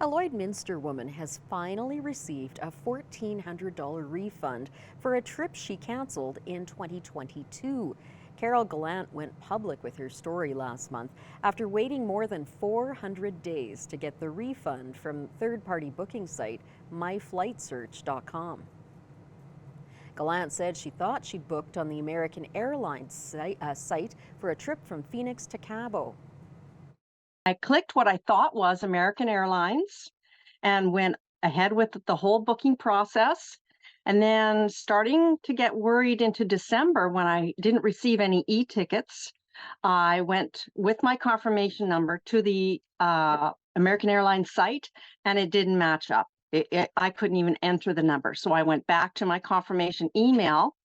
A Lloydminster woman has finally received a $1,400 refund for a trip she canceled in 2022. Carol Gallant went public with her story last month after waiting more than 400 days to get the refund from third-party booking site myflightsearch.com. Gallant said she thought she'd booked on the American Airlines site for a trip from Phoenix to Cabo. I clicked what I thought was American Airlines and went ahead with the whole booking process. And then starting to get worried into December when I didn't receive any e-tickets, I went with my confirmation number to the American Airlines site and it didn't match up. I couldn't even enter the number. So I went back to my confirmation email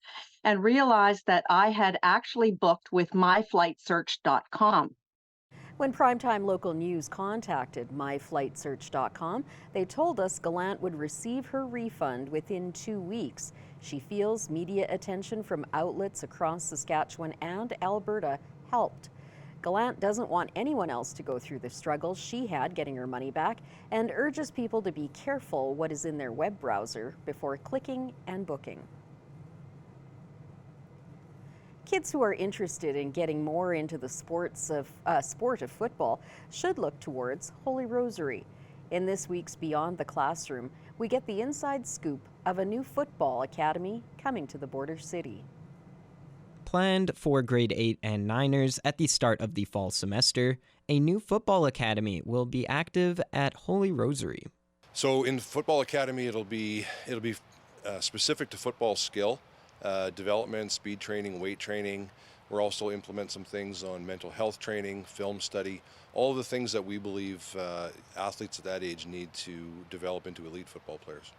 and realized that I had actually booked with myflightsearch.com. When Primetime Local News contacted myflightsearch.com, they told us Gallant would receive her refund within 2 weeks. She feels media attention from outlets across Saskatchewan and Alberta helped. Gallant doesn't want anyone else to go through the struggles she had getting her money back and urges people to be careful what is in their web browser before clicking and booking. Kids who are interested in getting more into the sport of football should look towards Holy Rosary. In this week's Beyond the Classroom, we get the inside scoop of a new football academy coming to the border city. Planned for grade 8 and 9ers at the start of the fall semester, a new football academy will be active at Holy Rosary. So in football academy, it'll be specific to football skill. Development, speed training, weight training. We'll also implement some things on mental health training, film study, all of the things that we believe athletes at that age need to develop into elite football players.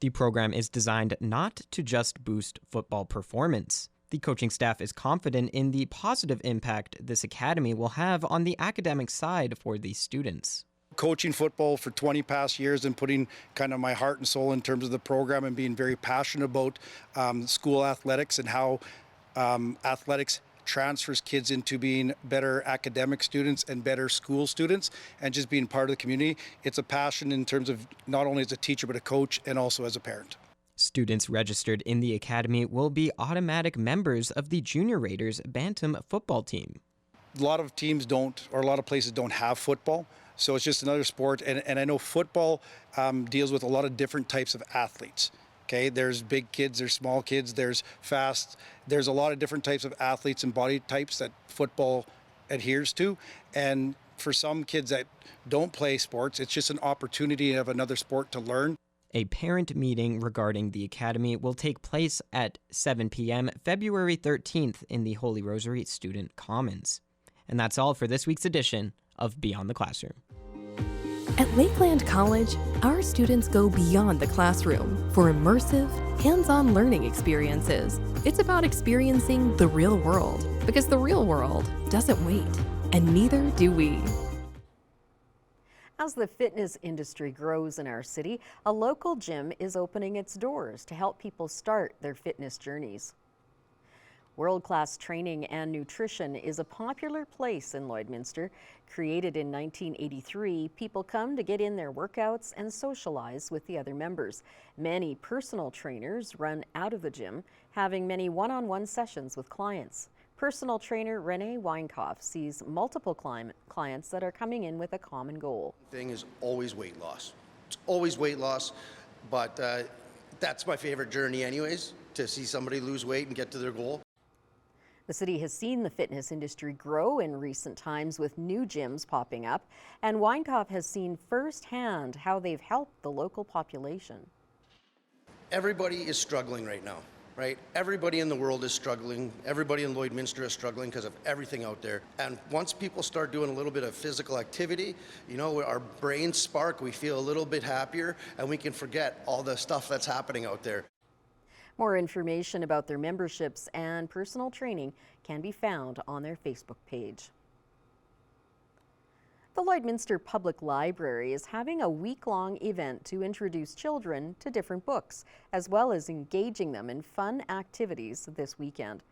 The program is designed not to just boost football performance. The coaching staff is confident in the positive impact this academy will have on the academic side for the students. Coaching football for 20 past years and putting kind of my heart and soul in terms of the program and being very passionate about school athletics and how athletics transfers kids into being better academic students and better school students and just being part of the community. It's a passion in terms of not only as a teacher but a coach and also as a parent. Students registered in the academy will be automatic members of the Junior Raiders Bantam football team. A lot of teams don't, or a lot of places don't have football. So it's just another sport, and I know football deals with a lot of different types of athletes. Okay, there's big kids, there's small kids, there's fast. There's a lot of different types of athletes and body types that football adheres to. And for some kids that don't play sports, it's just an opportunity of another sport to learn. A parent meeting regarding the academy will take place at 7 p.m. February 13th in the Holy Rosary Student Commons. And that's all for this week's edition of Beyond the Classroom. At Lakeland College, our students go beyond the classroom for immersive, hands-on learning experiences. It's about experiencing the real world, because the real world doesn't wait, and neither do we. As the fitness industry grows in our city, a local gym is opening its doors to help people start their fitness journeys. World-class training and nutrition is a popular place in Lloydminster. Created in 1983, people come to get in their workouts and socialize with the other members. Many personal trainers run out of the gym, having many one-on-one sessions with clients. Personal trainer Renee Weinkoff sees multiple clients that are coming in with a common goal. The thing is always weight loss. It's always weight loss, but that's my favorite journey anyways, to see somebody lose weight and get to their goal. The city has seen the fitness industry grow in recent times with new gyms popping up, and Weinkoff has seen firsthand how they've helped the local population. Everybody is struggling right now, right? Everybody in the world is struggling. Everybody in Lloydminster is struggling because of everything out there. And once people start doing a little bit of physical activity, you know, our brains spark, we feel a little bit happier, and we can forget all the stuff that's happening out there. More information about their memberships and personal training can be found on their Facebook page. The Lloydminster Public Library is having a week-long event to introduce children to different books, as well as engaging them in fun activities this weekend.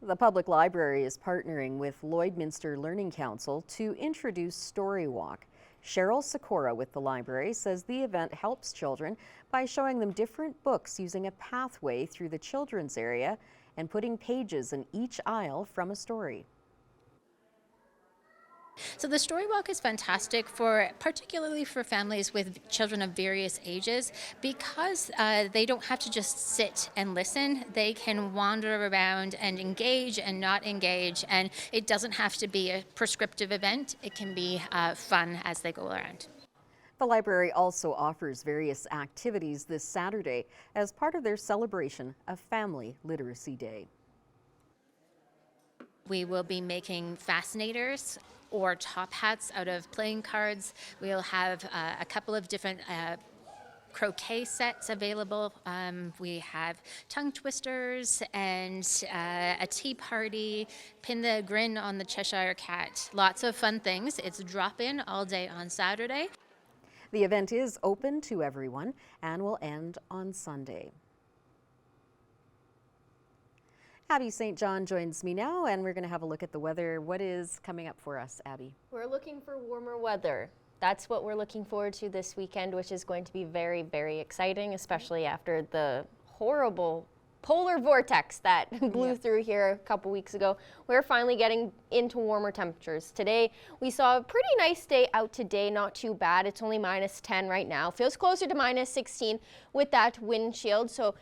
The Public Library is partnering with Lloydminster Learning Council to introduce Story Walk. Cheryl Sikora with the library says the event helps children by showing them different books using a pathway through the children's area and putting pages in each aisle from a story. So the story walk is fantastic particularly for families with children of various ages, because they don't have to just sit and listen. They can wander around and engage and not engage, and it doesn't have to be a prescriptive event. It can be fun as they go around. The library also offers various activities this Saturday as part of their celebration of Family Literacy Day. We will be making fascinators or top hats out of playing cards. We'll have a couple of different croquet sets available. We have tongue twisters and a tea party, pin the grin on the Cheshire Cat. Lots of fun things. It's drop-in all day on Saturday. The event is open to everyone and will end on Sunday. Abby St. John joins me now, and we're going to have a look at the weather. What is coming up for us, Abby? We're looking for warmer weather. That's what we're looking forward to this weekend, which is going to be very, very exciting, especially after the horrible polar vortex that blew through here a couple weeks ago. We're finally getting into warmer temperatures. Today, we saw a pretty nice day out today, not too bad. It's only -10 right now. Feels closer to -16 with that wind chill. So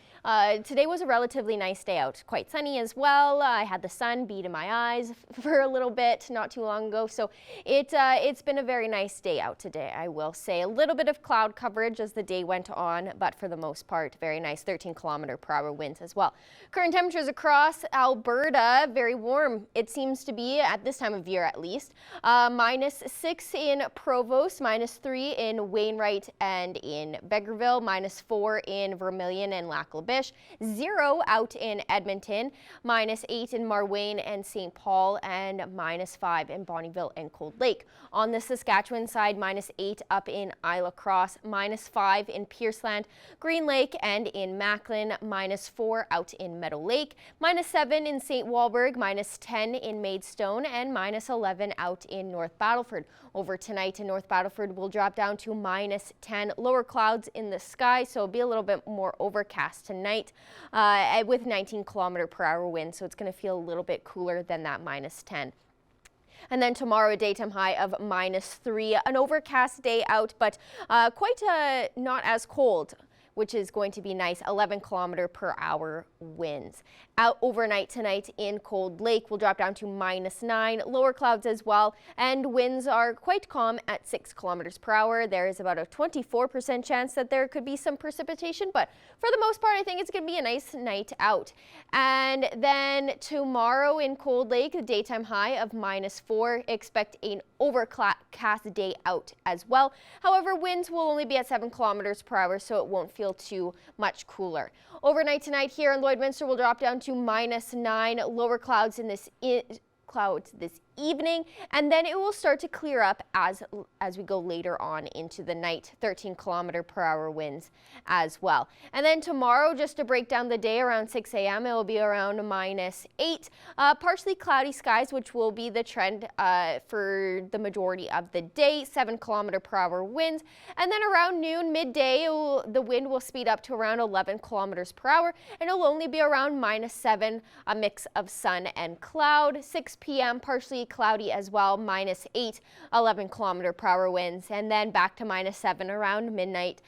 today was a relatively nice day out. Quite sunny as well. I had the sun beat in my eyes for a little bit not too long ago. So it's been a very nice day out today, I will say. A little bit of cloud coverage as the day went on, but for the most part, very nice 13-kilometer-per-hour winds as well. Current temperatures across Alberta, very warm. It seems to be at this time of year at least. -6 in Provost, -3 in Wainwright and in Vegreville, -4 in Vermilion and Lac La Biche, 0 out in Edmonton, -8 in Marwayne and St. Paul, and -5 in Bonnyville and Cold Lake. On the Saskatchewan side, -8 up in Isla Crosse, -5 in Pierceland, Green Lake, and in Macklin, -4 out in Meadow Lake, -7 in St. Walburg, -10 in Maidstone, and -11 out in North Battleford. Over tonight in North Battleford, will drop down to -10, lower clouds in the sky, so it'll be a little bit more overcast tonight with 19-kilometer-per-hour wind, so it's going to feel a little bit cooler than that -10. And then tomorrow, a daytime high of -3, an overcast day out, but quite not as cold, which is going to be nice, 11-kilometer-per-hour winds. Out overnight tonight in Cold Lake, will drop down to -9, lower clouds as well, and winds are quite calm at 6 kilometers per hour. There is about a 24% chance that there could be some precipitation, but for the most part, I think it's going to be a nice night out. And then tomorrow in Cold Lake, the daytime high of -4. Expect an overcast day out as well. However, winds will only be at 7 kilometers per hour, so it won't feel too much cooler. Overnight tonight here in Lloydminster, will drop down to -9, lower clouds in this evening, and then it will start to clear up as we go later on into the night. 13-kilometer-per-hour winds as well. And then tomorrow, just to break down the day, around 6 a.m. it will be around -8, partially cloudy skies, which will be the trend for the majority of the day. 7-kilometer-per-hour winds, and then around noon, midday, the wind will speed up to around 11 kilometers per hour, and it'll only be around -7, a mix of sun and cloud. 6 p.m. partially cloudy as well, -8, 11-kilometer-per-hour winds, and then back to -7 around midnight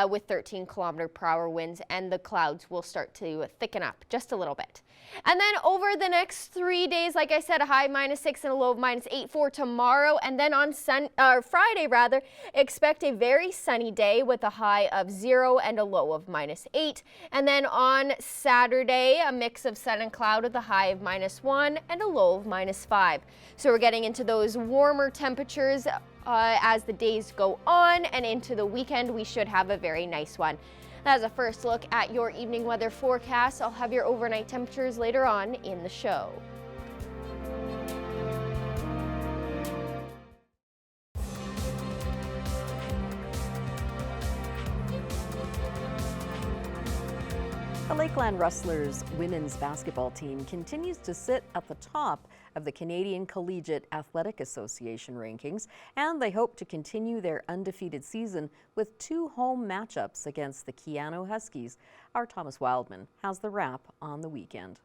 with 13-kilometer-per-hour winds, and the clouds will start to thicken up just a little bit. And then over the next 3 days, like I said, a high -6 and a low of -8 for tomorrow, and then on Friday rather, expect a very sunny day with a high of 0 and a low of -8, and then on Saturday, a mix of sun and cloud with a high of -1 and a low of -5. So we're getting into those warmer temperatures as the days go on, and into the weekend we should have a very nice one. As a first look at your evening weather forecast, I'll have your overnight temperatures later on in the show. The Lakeland Rustlers women's basketball team continues to sit at the top of the Canadian Collegiate Athletic Association rankings, and they hope to continue their undefeated season with 2 home matchups against the Keano Huskies. Our Thomas Wildman has the wrap on the weekend.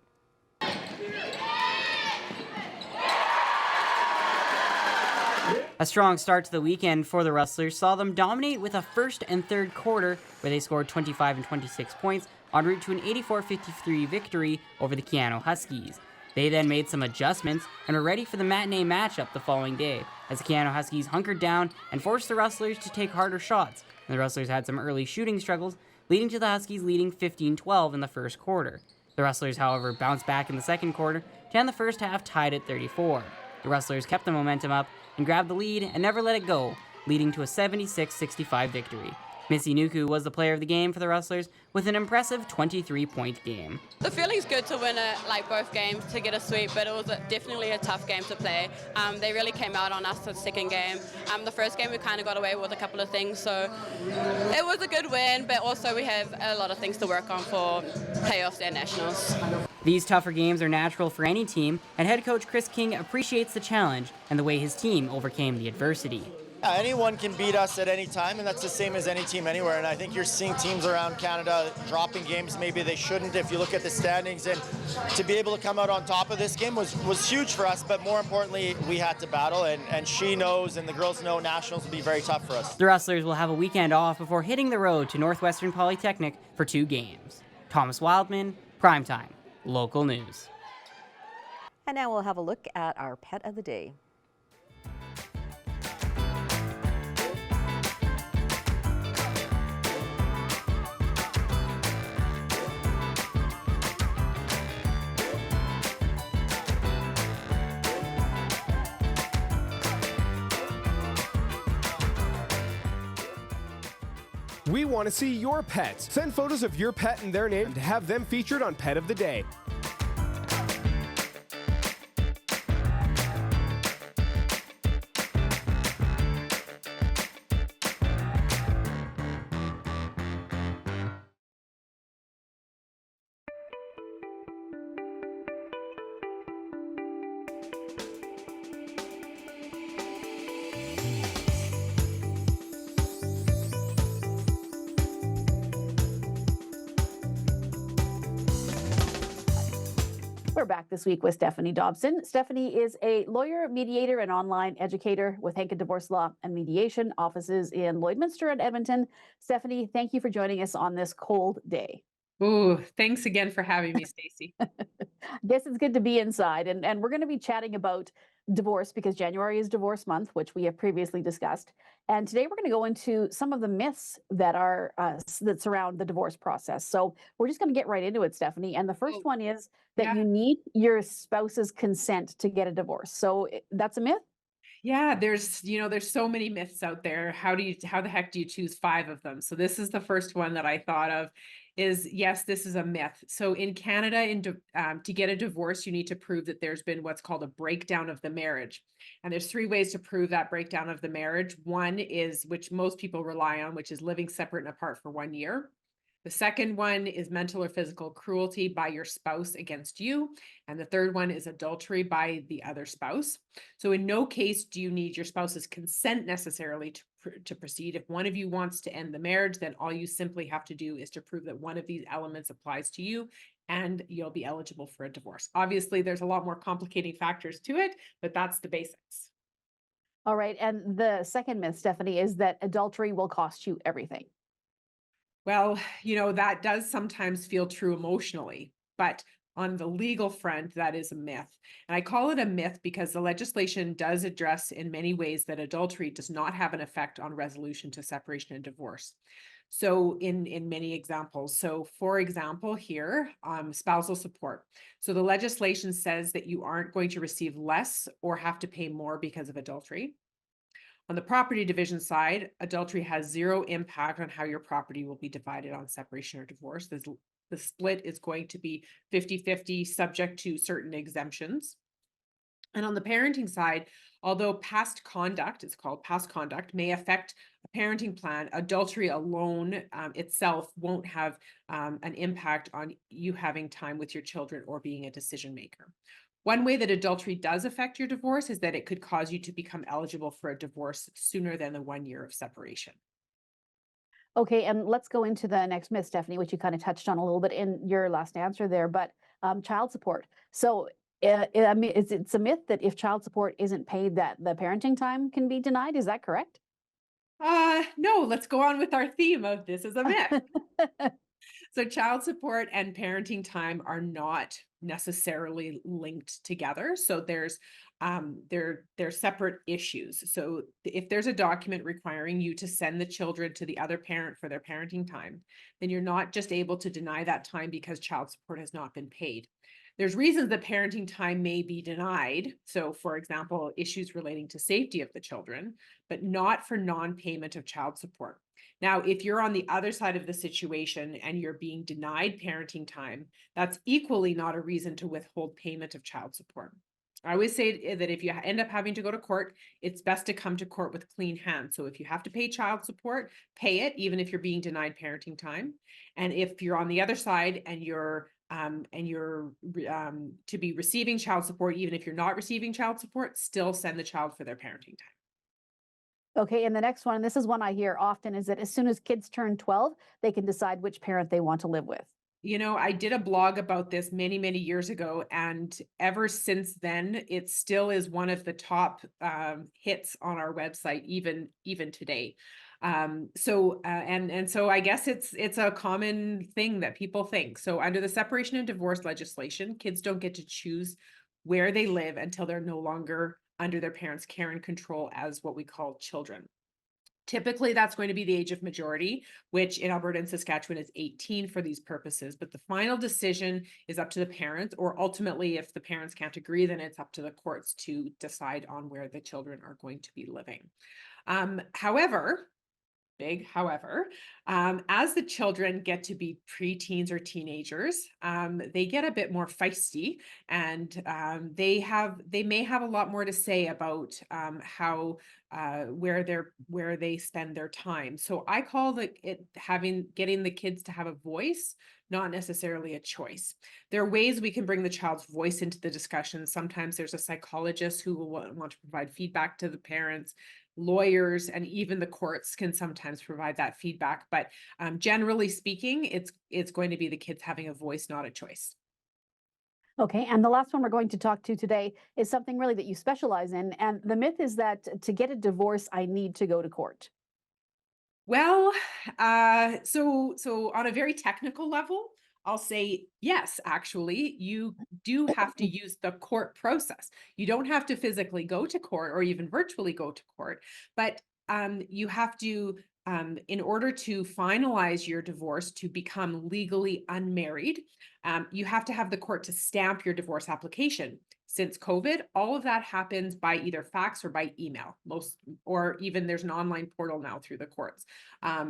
A strong start to the weekend for the Rustlers saw them dominate with a first and third quarter where they scored 25 and 26 points en route to an 84-53 victory over the Keano Huskies. They then made some adjustments and were ready for the matinee matchup the following day as the Keano Huskies hunkered down and forced the Rustlers to take harder shots. And the Rustlers had some early shooting struggles, leading to the Huskies leading 15-12 in the first quarter. The Rustlers, however, bounced back in the second quarter to end the first half tied at 34. The Rustlers kept the momentum up and grabbed the lead and never let it go, leading to a 76-65 victory. Missy Nuku was the player of the game for the Rustlers with an impressive 23-point game. The feeling's good to win it, like both games, to get a sweep, but it was definitely a tough game to play. They really came out on us the second game. The first game we kind of got away with a couple of things, so it was a good win, but also we have a lot of things to work on for playoffs and nationals. These tougher games are natural for any team, and head coach Chris King appreciates the challenge and the way his team overcame the adversity. Anyone can beat us at any time, and that's the same as any team anywhere. And I think you're seeing teams around Canada dropping games maybe they shouldn't if you look at the standings. And to be able to come out on top of this game was huge for us, but more importantly, we had to battle, and she knows and the girls know nationals will be very tough for us. The Rustlers will have a weekend off before hitting the road to Northwestern Polytechnic for 2 games. Thomas Wildman, Primetime, local news. And now we'll have a look at our pet of the day. We want to see your pets. Send photos of your pet and their name to have them featured on Pet of the Day. We're back this week with Stephanie Dobson. Stephanie is a lawyer, mediator, and online educator with Henkin Divorce Law and Mediation offices in Lloydminster and Edmonton. Stephanie, thank you for joining us on this cold day. Ooh, thanks again for having me, Stacey. Guess it's good to be inside, and we're going to be chatting about divorce because January is divorce month, which we have previously discussed. And today we're going to go into some of the myths that are that surround the divorce process. So we're just going to get right into it, Stephanie. And the first one is that you need your spouse's consent to get a divorce. So that's a myth? Yeah, there's so many myths out there. How the heck do you choose 5 of them? So this is the first one that I thought of is, yes, this is a myth. So in Canada, to get a divorce, you need to prove that there's been what's called a breakdown of the marriage. And there's 3 ways to prove that breakdown of the marriage. One is, which most people rely on, which is living separate and apart for 1 year. The second one is mental or physical cruelty by your spouse against you. And the third one is adultery by the other spouse. So in no case do you need your spouse's consent necessarily to proceed. If one of you wants to end the marriage, then all you simply have to do is to prove that one of these elements applies to you and you'll be eligible for a divorce. Obviously, there's a lot more complicating factors to it, but that's the basics. All right. And the second myth, Stephanie, is that adultery will cost you everything. Well, that does sometimes feel true emotionally, but on the legal front, that is a myth. And I call it a myth because the legislation does address in many ways that adultery does not have an effect on resolution to separation and divorce. So in many examples, so for example, here, spousal support. So the legislation says that you aren't going to receive less or have to pay more because of adultery. On the property division side, adultery has 0 impact on how your property will be divided on separation or divorce. The split is going to be 50-50 subject to certain exemptions. And on the parenting side, although past conduct, it's called past conduct, may affect a parenting plan, adultery alone itself won't have an impact on you having time with your children or being a decision maker. One way that adultery does affect your divorce is that it could cause you to become eligible for a divorce sooner than the 1 year of separation. Okay, and let's go into the next myth, Stephanie, which you kind of touched on a little bit in your last answer there, but child support. So I mean, it's a myth that if child support isn't paid, that the parenting time can be denied. Is that correct? No, let's go on with our theme of this is a myth. So child support and parenting time are not necessarily linked together. So they're separate issues. So if there's a document requiring you to send the children to the other parent for their parenting time, then you're not just able to deny that time because child support has not been paid. There's reasons that parenting time may be denied. So, for example, issues relating to safety of the children, but not for non-payment of child support. Now, if you're on the other side of the situation and you're being denied parenting time, that's equally not a reason to withhold payment of child support. I always say that if you end up having to go to court, it's best to come to court with clean hands. So if you have to pay child support, pay it, even if you're being denied parenting time. And if you're on the other side and you're to be receiving child support, even if you're not receiving child support, still send the child for their parenting time. Okay, and the next one, and this is one I hear often, is that as soon as kids turn 12, they can decide which parent they want to live with. You know, I did a blog about this many, many years ago, and ever since then, it still is one of the top hits on our website, even today. So I guess it's a common thing that people think. So under the separation and divorce legislation, kids don't get to choose where they live until they're no longer under their parents' care and control as what we call children. Typically, that's going to be the age of majority, which in Alberta and Saskatchewan is 18 for these purposes. But the final decision is up to the parents, or ultimately, if the parents can't agree, then it's up to the courts to decide on where the children are going to be living. However, as the children get to be preteens or teenagers, they get a bit more feisty, and they may have a lot more to say about where they spend their time. So I call getting the kids to have a voice, not necessarily a choice. There are ways we can bring the child's voice into the discussion. Sometimes there's a psychologist who will want to provide feedback to the parents. Lawyers and even the courts can sometimes provide that feedback, but generally speaking, it's going to be the kids having a voice, not a choice. Okay, and the last one we're going to talk to today is something really that you specialize in, and the myth is that to get a divorce, I need to go to court. Well, so on a very technical level, I'll say yes, actually, you do have to use the court process. You don't have to physically go to court or even virtually go to court, but you have to, in order to finalize your divorce to become legally unmarried, you have to have the court to stamp your divorce application. Since COVID, all of that happens by either fax or by email, or even there's an online portal now through the courts,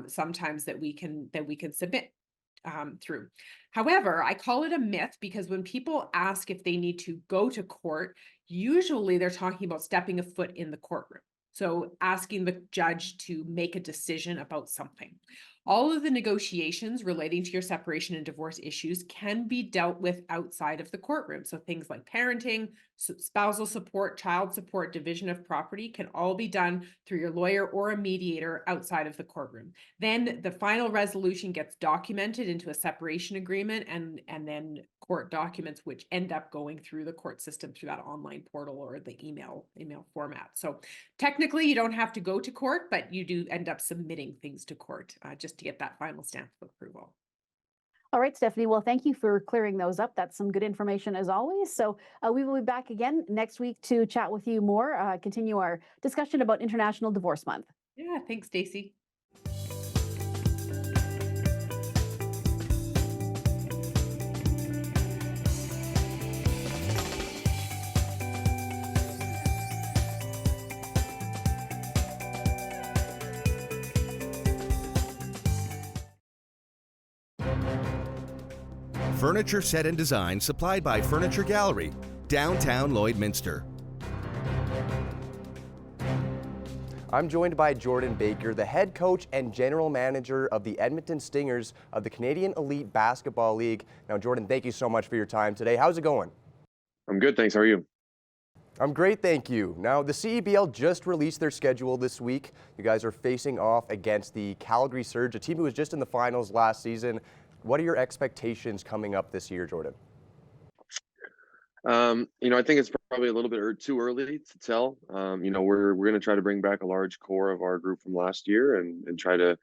sometimes that we can submit through. However, I call it a myth because when people ask if they need to go to court, usually they're talking about stepping a foot in the courtroom. So asking the judge to make a decision about something. All of the negotiations relating to your separation and divorce issues can be dealt with outside of the courtroom. So things like parenting, spousal support, child support, division of property can all be done through your lawyer or a mediator outside of the courtroom. Then the final resolution gets documented into a separation agreement and then court documents, which end up going through the court system through that online portal or the email format. So technically you don't have to go to court, but you do end up submitting things to court just to get that final stamp of approval. All right, Stephanie. Well, thank you for clearing those up. That's some good information as always. So we will be back again next week to chat with you more, continue our discussion about International Divorce Month. Yeah, thanks, Stacey. Furniture set and design supplied by Furniture Gallery, downtown Lloydminster. I'm joined by Jordan Baker, the head coach and general manager of the Edmonton Stingers of the Canadian Elite Basketball League. Now, Jordan, thank you so much for your time today. How's it going? I'm good, thanks. How are you? I'm great, thank you. Now, the CEBL just released their schedule this week. You guys are facing off against the Calgary Surge, a team who was just in the finals last season. What are your expectations coming up this year, Jordan? I think it's probably a little bit too early to tell. We're going to try to bring back a large core of our group from last year and try to,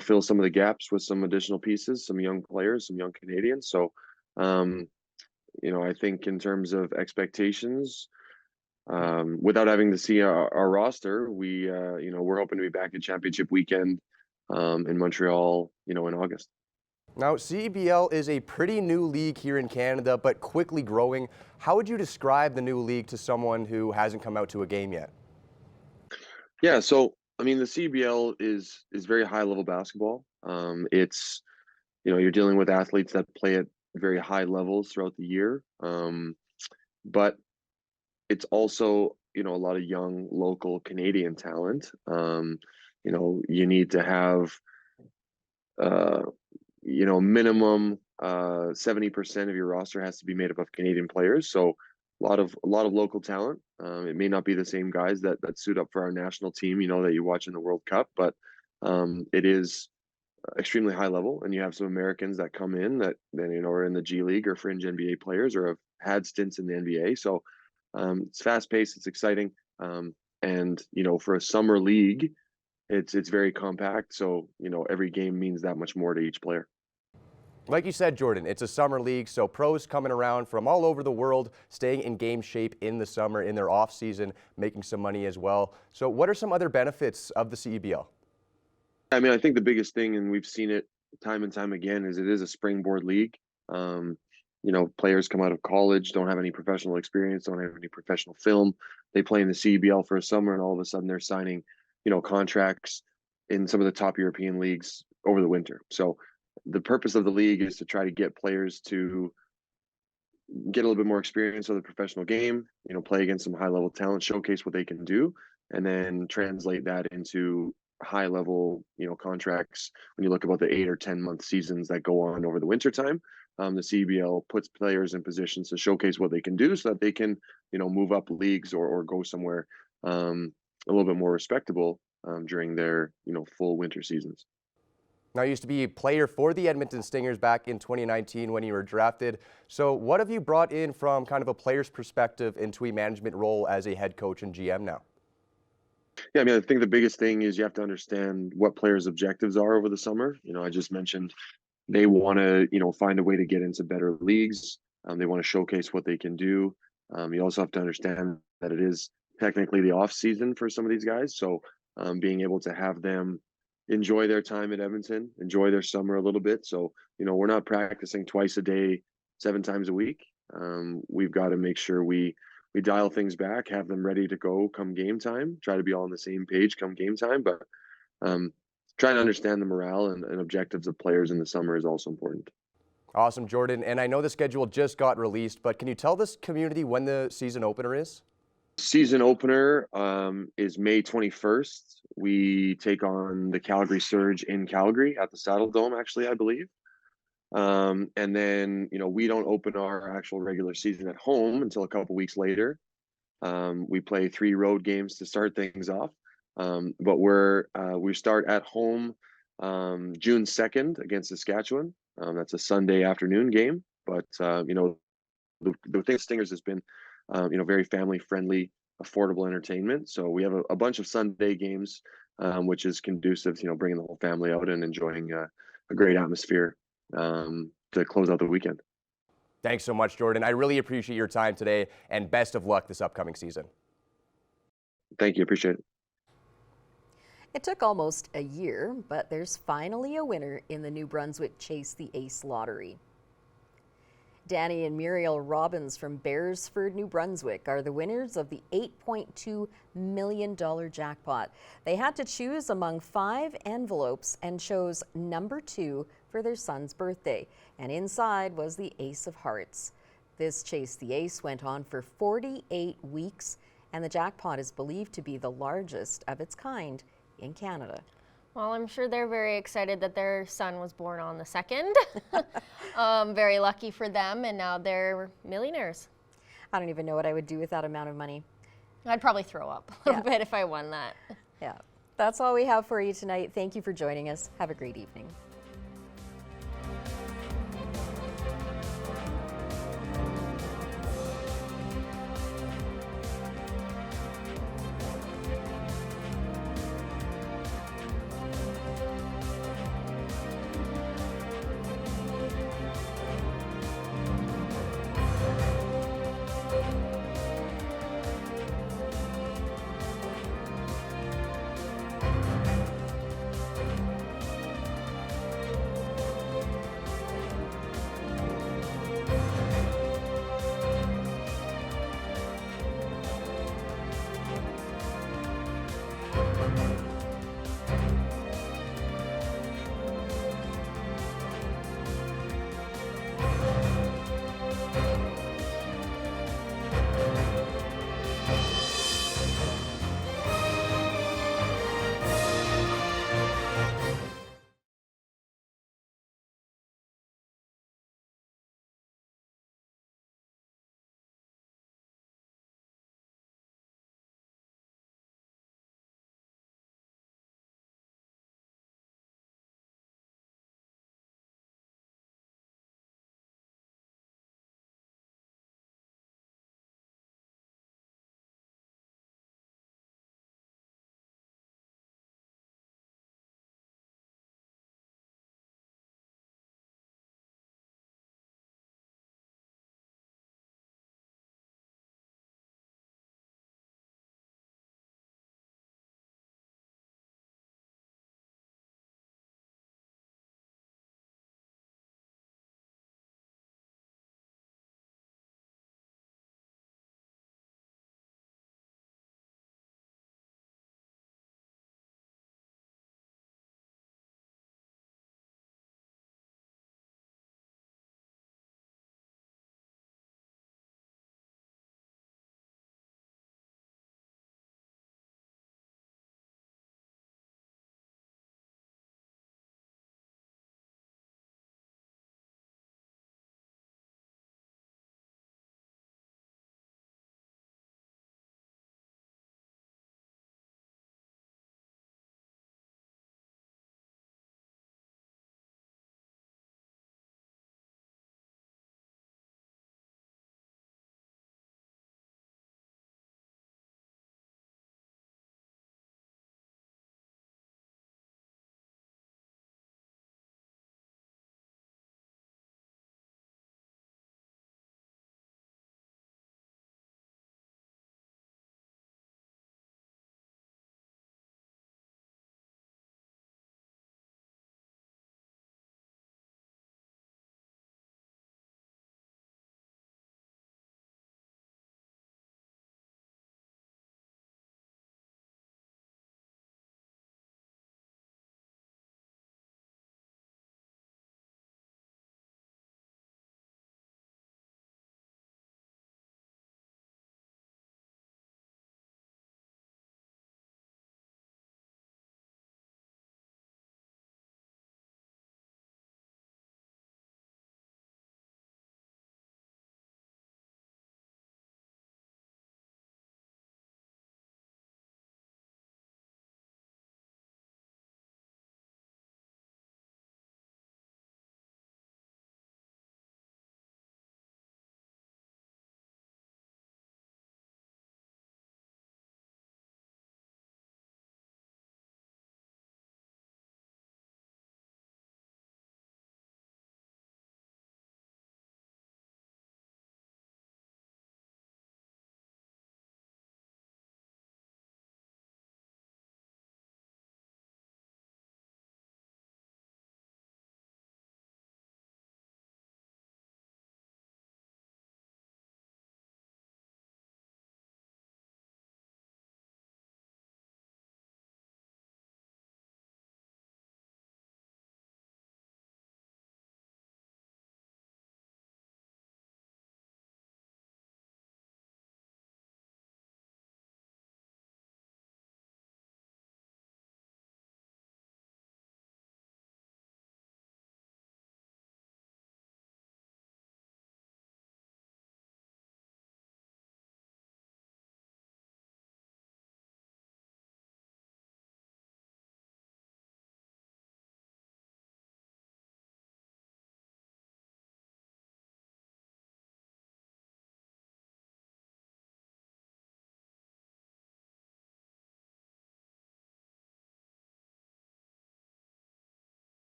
fill some of the gaps with some additional pieces, some young players, some young Canadians. So, I think in terms of expectations, without having to see our roster, we're hoping to be back at championship weekend in Montreal, in August. Now, CEBL is a pretty new league here in Canada, but quickly growing. How would you describe the new league to someone who hasn't come out to a game yet? Yeah, so the CEBL is very high level basketball. It's you're dealing with athletes that play at very high levels throughout the year, but it's also a lot of young local Canadian talent. You need to have minimum 70% of your roster has to be made up of Canadian players. So a lot of local talent. It may not be the same guys that suit up for our national team, that you watch in the World Cup, but it is extremely high level. And you have some Americans that come in that then are in the G League or fringe NBA players or have had stints in the NBA. So it's fast paced, it's exciting, and for a summer league, it's very compact. So every game means that much more to each player. Like you said, Jordan, it's a summer league, so pros coming around from all over the world, staying in game shape in the summer, in their off season, making some money as well. So what are some other benefits of the CEBL? I think the biggest thing, and we've seen it time and time again, is it is a springboard league. Players come out of college, don't have any professional experience, don't have any professional film. They play in the CEBL for a summer, and all of a sudden they're signing, contracts in some of the top European leagues over the winter. So the purpose of the league is to try to get players to get a little bit more experience of the professional game, play against some high level talent, showcase what they can do, and then translate that into high level, contracts. When you look about the 8 or 10 month seasons that go on over the winter time, the CEBL puts players in positions to showcase what they can do so that they can, move up leagues or go somewhere a little bit more respectable during their, full winter seasons. Now, you used to be a player for the Edmonton Stingers back in 2019 when you were drafted. So what have you brought in from kind of a player's perspective into a management role as a head coach and GM now? Yeah, I think the biggest thing is you have to understand what players' objectives are over the summer. I just mentioned they want to, find a way to get into better leagues. They want to showcase what they can do. You also have to understand that it is technically the off season for some of these guys. So being able to have them enjoy their time at Edmonton, enjoy their summer a little bit. So, we're not practicing twice a day, 7 times a week. We've got to make sure we dial things back, have them ready to go come game time, try to be all on the same page come game time. But trying to understand the morale and objectives of players in the summer is also important. Awesome, Jordan. And I know the schedule just got released, but can you tell this community when the season opener is? Season opener is May 21st. We take on the Calgary Surge in Calgary at the Saddle Dome, actually, I believe. And then, we don't open our actual regular season at home until a couple weeks later. We play 3 road games to start things off. But we start at home June 2nd against Saskatchewan. That's a Sunday afternoon game. But, the thing with Stingers has been, very family friendly, affordable entertainment. So we have a bunch of Sunday games, which is conducive to, bringing the whole family out and enjoying a great atmosphere to close out the weekend. Thanks so much, Jordan. I really appreciate your time today, and best of luck this upcoming season. Thank you. Appreciate it. It took almost a year, but there's finally a winner in the New Brunswick Chase the Ace lottery. Danny and Muriel Robbins from Beresford, New Brunswick are the winners of the $8.2 million jackpot. They had to choose among 5 envelopes and chose number 2 for their son's birthday. And inside was the Ace of Hearts. This Chase the Ace went on for 48 weeks and the jackpot is believed to be the largest of its kind in Canada. Well, I'm sure they're very excited that their son was born on the 2nd. Very lucky for them, and now they're millionaires. I don't even know what I would do with that amount of money. I'd probably throw up a little bit if I won that. Yeah. That's all we have for you tonight. Thank you for joining us. Have a great evening.